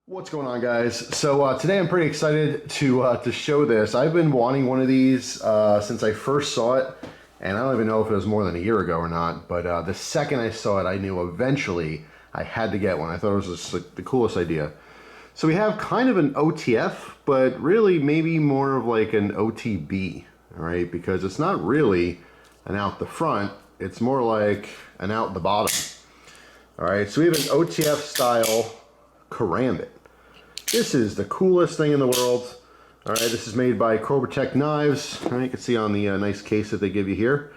What's going on, guys? So today I'm pretty excited to show this. I've been wanting one of these since I first saw it, and I don't even know if it was more than a year ago or not, but the second I saw it, I knew eventually I had to get one. I thought it was just like the coolest idea. So we have kind of an OTF, but really maybe more of like an OTB, all right? Because it's not really an out the front, it's more like an out the bottom. All right, so we have an OTF style Karambit. This is the coolest thing in the world. All right, this is made by Cobratec Knives. All right, you can see on the nice case that they give you here.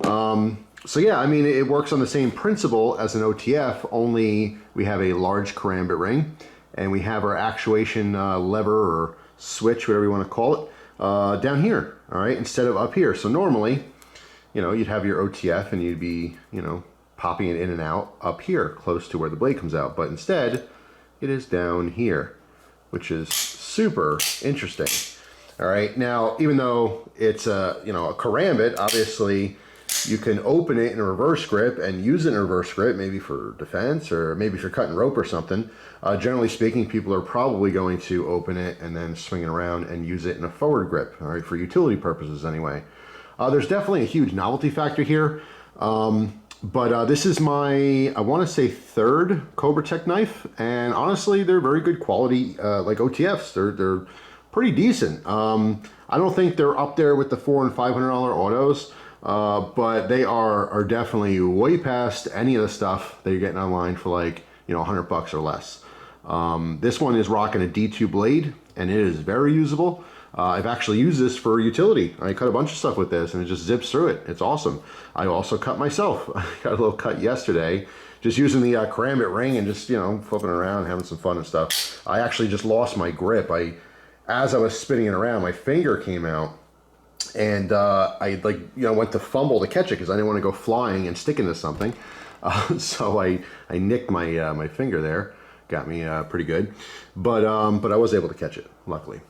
So yeah, I mean, it works on the same principle as an OTF, only we have a large Karambit ring, and we have our actuation lever or switch, whatever you want to call it, down here, all right, instead of up here. So normally, you know, you'd have your OTF and you'd be, you know, popping it in and out up here, close to where the blade comes out, but instead, it is down here, which is super interesting. All right, now even though it's a a Karambit, obviously you can open it in a reverse grip and use it in a reverse grip, maybe for defense or maybe for cutting rope or something. Generally speaking, people are probably going to open it and then swing it around and use it in a forward grip, all right, for utility purposes anyway. There's definitely a huge novelty factor here. But this is my, I want to say, third Cobratec knife, and honestly, they're very good quality, like OTFs. They're pretty decent. I don't think they're up there with the $400 and $500 autos, but they are definitely way past any of the stuff that you're getting online for like $100 or less. This one is rocking a D2 blade, and it is very usable. I've actually used this for utility. I cut a bunch of stuff with this and it just zips through it. It's awesome. I also cut myself. I got a little cut yesterday just using the Karambit ring and just, flipping around, having some fun and stuff. I actually just lost my grip. As I was spinning it around, my finger came out and I went to fumble to catch it because I didn't want to go flying and stick into something. So I nicked my finger there. Got me pretty good. But I was able to catch it, luckily.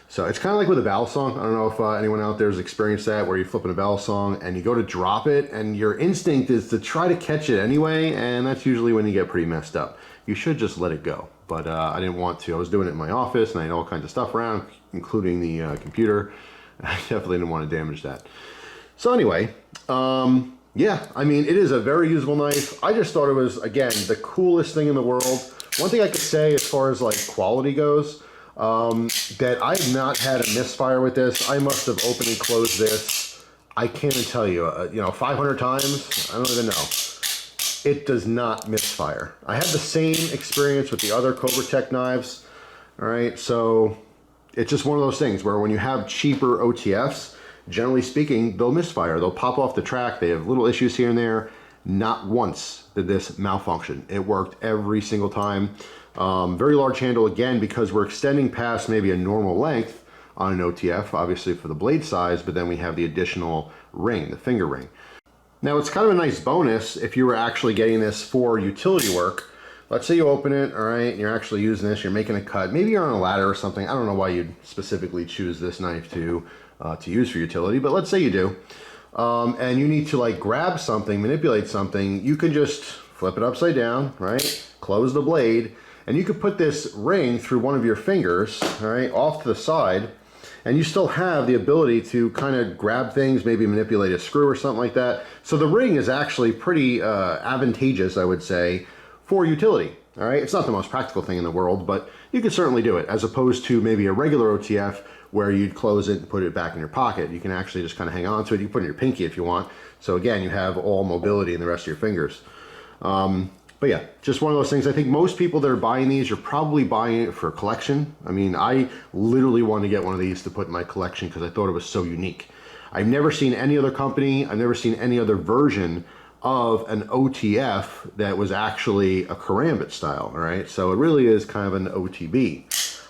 So it's kind of like with a Balisong. I don't know if anyone out there has experienced that, where you're flipping a Balisong and you go to drop it and your instinct is to try to catch it anyway, and that's usually when you get pretty messed up. You should just let it go. But I didn't want to. I was doing it in my office and I had all kinds of stuff around, including the computer. I definitely didn't want to damage that. So anyway, yeah, I mean, it is a very usable knife. I just thought it was, again, the coolest thing in the world. One thing I could say as far as like quality goes, that I have not had a misfire with this. I must have opened and closed this, I can't even tell you, 500 times. I don't even know. It does not misfire. I had the same experience with the other Cobratec knives. All right, so it's just one of those things where when you have cheaper OTFs, generally speaking, they'll misfire. They'll pop off the track. They have little issues here and there. Not once did this malfunction. It worked every single time. Very large handle, again, because we're extending past maybe a normal length on an OTF, obviously for the blade size, but then we have the additional ring, the finger ring. Now, it's kind of a nice bonus if you were actually getting this for utility work. Let's say you open it, all right, and you're actually using this, you're making a cut. Maybe you're on a ladder or something. I don't know why you'd specifically choose this knife to use for utility, but let's say you do. And you need to like grab something, manipulate something, you can just flip it upside down, right? Close the blade, and you could put this ring through one of your fingers, all right, off to the side, and you still have the ability to kind of grab things, maybe manipulate a screw or something like that. So the ring is actually pretty advantageous, I would say, for utility, all right? It's not the most practical thing in the world, but you could certainly do it, as opposed to maybe a regular OTF where you'd close it and put it back in your pocket. You can actually just kind of hang on to it. You can put it in your pinky if you want. So again, you have all mobility in the rest of your fingers. But yeah, just one of those things. I think most people that are buying these, you're probably buying it for collection. I mean, I literally wanted to get one of these to put in my collection because I thought it was so unique. I've never seen any other company, I've never seen any other version of an OTF that was actually a Karambit style, all right? So it really is kind of an OTB.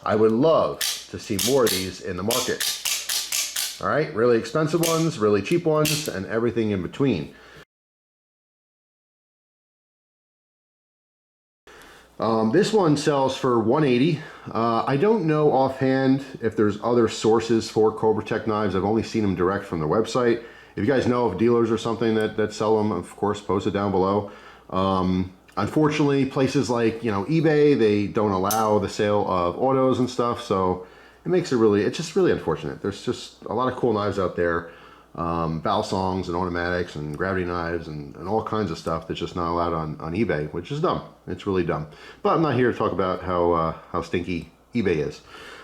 I would love to see more of these in the market. All right, really expensive ones, really cheap ones, and everything in between. This one sells for $180. I don't know offhand if there's other sources for Cobratec knives. I've only seen them direct from their website. If you guys know of dealers or something that sell them, of course, post it down below. Unfortunately, places like, you know, eBay, they don't allow the sale of autos and stuff, so it makes it really, it's just really unfortunate. There's just a lot of cool knives out there, Balisongs and automatics and gravity knives and all kinds of stuff that's just not allowed on eBay, which is dumb. It's really dumb. But I'm not here to talk about how stinky eBay is.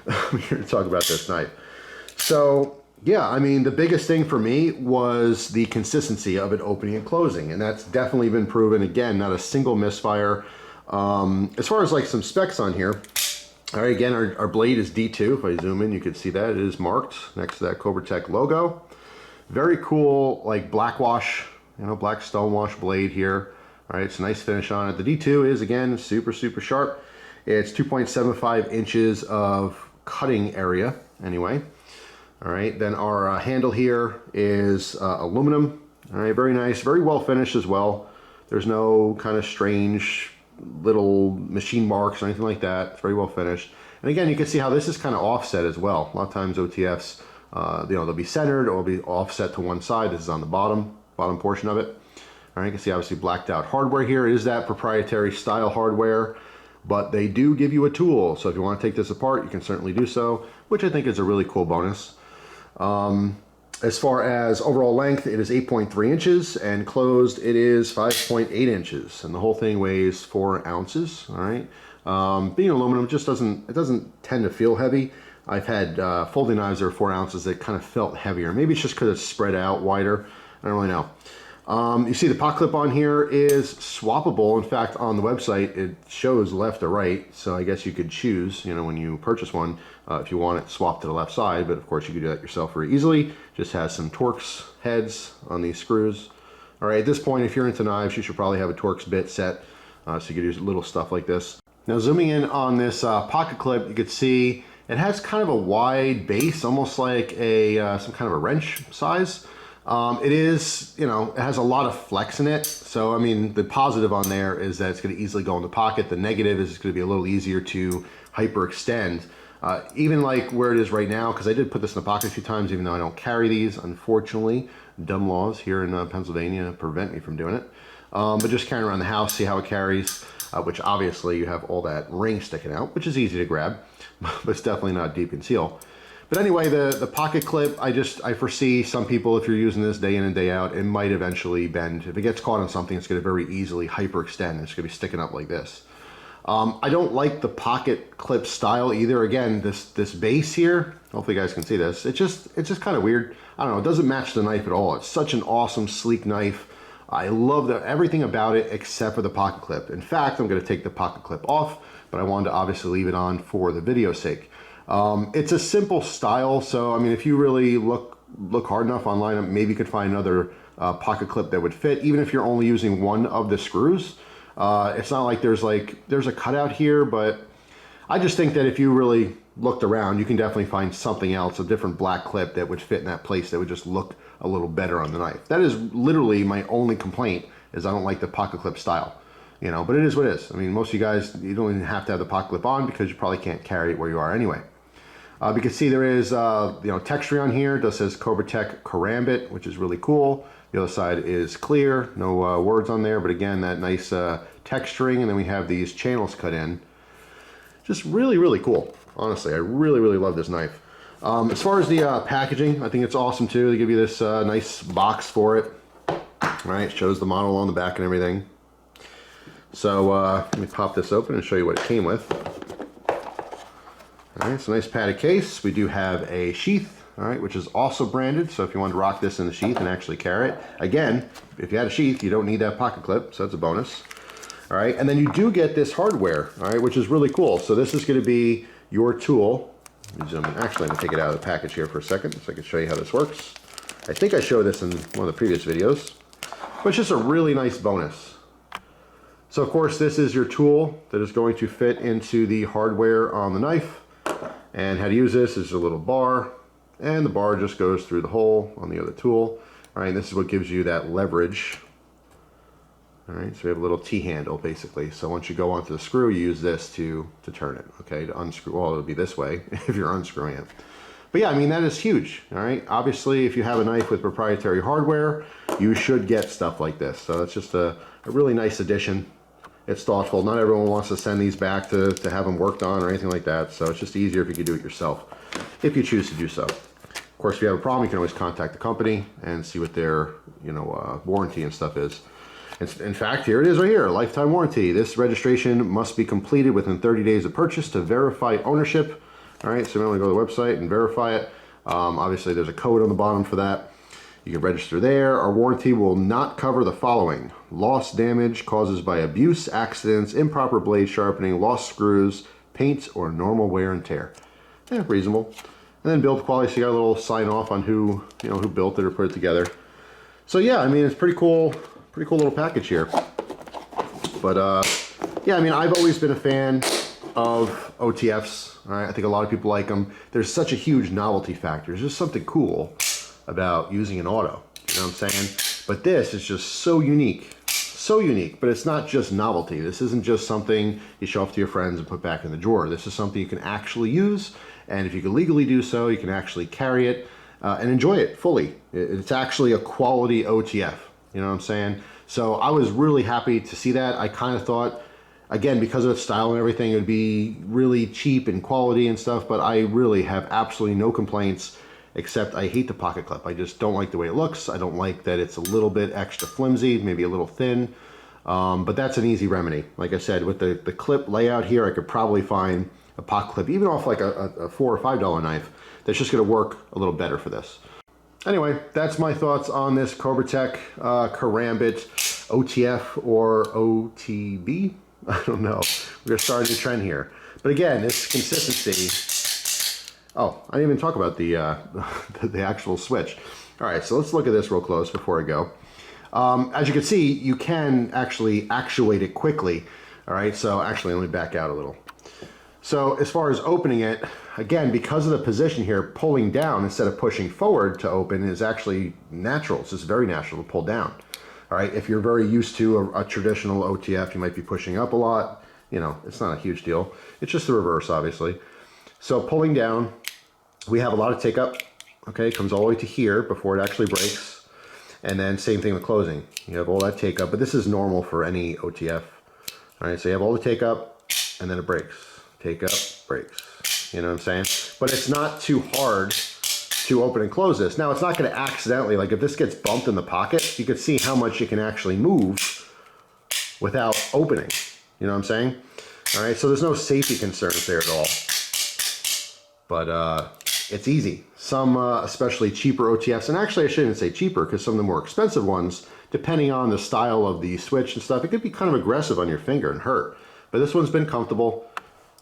I'm here to talk about this knife. So yeah, I mean, the biggest thing for me was the consistency of it opening and closing, and that's definitely been proven. Again, not a single misfire. As far as like some specs on here, all right, again, our blade is D2. If I zoom in, you can see that it is marked next to that Cobratec logo. Very cool, like black wash, you know, black stone wash blade here. All right, it's a nice finish on it. The D2 is, again, super, super sharp. It's 2.75 inches of cutting area anyway. All right, then our handle here is aluminum. All right, very nice, very well finished as well. There's no kind of strange little machine marks or anything like that. It's very well finished. And again, you can see how this is kind of offset as well. A lot of times OTFs, you know, they'll be centered or they'll be offset to one side. This is on the bottom portion of it. All right, you can see obviously blacked out hardware here. It is that proprietary style hardware, but they do give you a tool. So if you want to take this apart, you can certainly do so, which I think is a really cool bonus. As far as overall length, it is 8.3 inches, and closed it is 5.8 inches, and the whole thing weighs 4 ounces. All right, being aluminum, it doesn't tend to feel heavy. I've had folding knives that are 4 ounces that kind of felt heavier. Maybe it's just because it's spread out wider. I don't really know. You see the pocket clip on here is swappable. In fact, on the website, it shows left or right. So I guess you could choose, you know, when you purchase one, if you want it swapped to the left side, but of course you could do that yourself very easily. Just has some Torx heads on these screws. All right, at this point, if you're into knives, you should probably have a Torx bit set. So you could use little stuff like this. Now zooming in on this pocket clip, you could see it has kind of a wide base, almost like a some kind of a wrench size. It is, you know, it has a lot of flex in it. So, I mean, the positive on there is that it's going to easily go in the pocket. The negative is it's going to be a little easier to hyperextend. Even like where it is right now, because I did put this in the pocket a few times, even though I don't carry these, unfortunately. Dumb laws here in Pennsylvania prevent me from doing it. But just carrying around the house, see how it carries, which obviously you have all that ring sticking out, which is easy to grab, but it's definitely not deep conceal. But anyway, the pocket clip, I foresee some people, if you're using this day in and day out, it might eventually bend. If it gets caught on something, it's going to very easily hyperextend. It's going to be sticking up like this. I don't like the pocket clip style either. Again, this base here, hopefully you guys can see this. It's just kind of weird. I don't know, it doesn't match the knife at all. It's such an awesome, sleek knife. I love everything about it except for the pocket clip. In fact, I'm going to take the pocket clip off, but I wanted to obviously leave it on for the video's sake. It's a simple style, so I mean, if you really look hard enough online, maybe you could find another pocket clip that would fit, even if you're only using one of the screws. It's not like there's a cutout here, but I just think that if you really looked around, you can definitely find something else, a different black clip that would fit in that place that would just look a little better on the knife. That is literally my only complaint, is I don't like the pocket clip style. You know, but it is what it is. I mean, most of you guys, you don't even have to have the pocket clip on because you probably can't carry it where you are anyway. You can see there is, you know, texture on here. It does says Cobratec Karambit, which is really cool. The other side is clear, no words on there, but again, that nice texturing, and then we have these channels cut in. Just really, really cool. Honestly, I really, really love this knife. As far as the packaging, I think it's awesome too. They give you this nice box for it. Right, shows the model on the back and everything. So let me pop this open and show you what it came with. All right, it's a nice padded case. We do have a sheath, all right, which is also branded. So if you want to rock this in the sheath and actually carry it, again, if you had a sheath, you don't need that pocket clip, so that's a bonus. All right, and then you do get this hardware, all right, which is really cool. So this is going to be your tool. Let me zoom in. Actually, I'm going to take it out of the package here for a second so I can show you how this works. I think I showed this in one of the previous videos, but it's just a really nice bonus. So of course, this is your tool that is going to fit into the hardware on the knife. And how to use this is a little bar, and the bar just goes through the hole on the other tool. All right, and this is what gives you that leverage. All right, so we have a little T-handle basically. So once you go onto the screw, you use this to turn it, okay, to unscrew. Well, it'll be this way if you're unscrewing it. But yeah, I mean, that is huge, all right? Obviously, if you have a knife with proprietary hardware, you should get stuff like this. So it's just a really nice addition. It's thoughtful. Not everyone wants to send these back to have them worked on or anything like that. So it's just easier if you could do it yourself, if you choose to do so. Of course, if you have a problem, you can always contact the company and see what their, warranty and stuff is. In fact, here it is right here, lifetime warranty. This registration must be completed within 30 days of purchase to verify ownership. All right, so you only go to the website and verify it. Obviously, there's a code on the bottom for that. You can register there. Our warranty will not cover the following: loss, damage causes by abuse, accidents, improper blade sharpening, lost screws, paint, or normal wear and tear. Yeah, reasonable. And then build quality, so you got a little sign off on who built it or put it together. So yeah, I mean, it's pretty cool little package here. But yeah, I mean, I've always been a fan of OTFs. All right, I think a lot of people like them. There's such a huge novelty factor. There's just something cool about using an auto. You know what I'm saying? But this is just so unique. So unique, but it's not just novelty. This isn't just something you show off to your friends and put back in the drawer. This is something you can actually use, and if you can legally do so, you can actually carry it and enjoy it fully. It's actually a quality OTF, you know what I'm saying? So I was really happy to see that. I kind of thought, again, because of its style and everything, it would be really cheap and quality and stuff, but I really have absolutely no complaints, except I hate the pocket clip. I just don't like the way it looks. I don't like that it's a little bit extra flimsy, maybe a little thin, but that's an easy remedy. Like I said, with the clip layout here, I could probably find a pocket clip, even off like a $4 or $5 knife, that's just gonna work a little better for this. Anyway, that's my thoughts on this Cobratec Karambit OTF or OTB. I don't know. We're gonna start a new trend here. But again, this consistency. Oh, I didn't even talk about the the actual switch. All right, so let's look at this real close before I go. As you can see, you can actually actuate it quickly. All right, so actually let me back out a little. So as far as opening it, again, because of the position here, pulling down instead of pushing forward to open is actually natural. It's just very natural to pull down. All right, if you're very used to a traditional OTF, you might be pushing up a lot. You know, it's not a huge deal. It's just the reverse, obviously. So pulling down, we have a lot of take up. Okay, it comes all the way to here before it actually breaks. And then same thing with closing. You have all that take up, but this is normal for any OTF. All right, so you have all the take up and then it breaks. Take up, breaks. You know what I'm saying? But it's not too hard to open and close this. Now, it's not going to accidentally, like if this gets bumped in the pocket, you can see how much you can actually move without opening. You know what I'm saying? All right, so there's no safety concerns there at all. But it's easy. Some especially cheaper OTFs, and actually I shouldn't say cheaper because some of the more expensive ones, depending on the style of the switch and stuff, it could be kind of aggressive on your finger and hurt. But this one's been comfortable.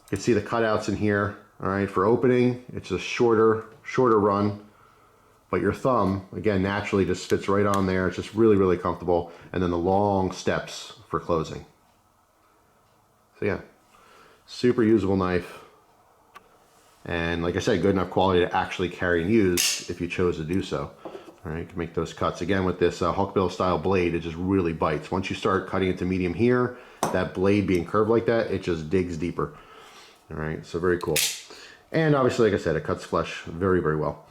You can see the cutouts in here. All right, for opening, it's a shorter run, but your thumb, again, naturally just fits right on there. It's just really, really comfortable. And then the long steps for closing. So yeah, super usable knife. And like I said, good enough quality to actually carry and use if you chose to do so. All right, you can make those cuts. Again, with this Hawkbill style blade, it just really bites. Once you start cutting into medium here, that blade being curved like that, it just digs deeper. All right, so very cool. And obviously, like I said, it cuts flesh very, very well.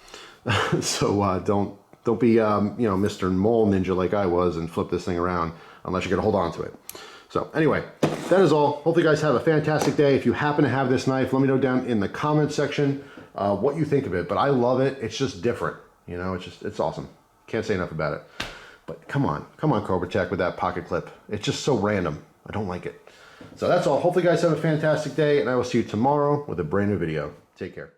So don't be Mr. Mole Ninja like I was and flip this thing around unless you're gonna hold on to it. So anyway, that is all. Hope you guys have a fantastic day. If you happen to have this knife, let me know down in the comment section what you think of it. But I love it. It's just different. You know, it's awesome. Can't say enough about it. But come on Cobratec with that pocket clip. It's just so random. I don't like it. So that's all. Hopefully you guys have a fantastic day, and I will see you tomorrow with a brand new video. Take care.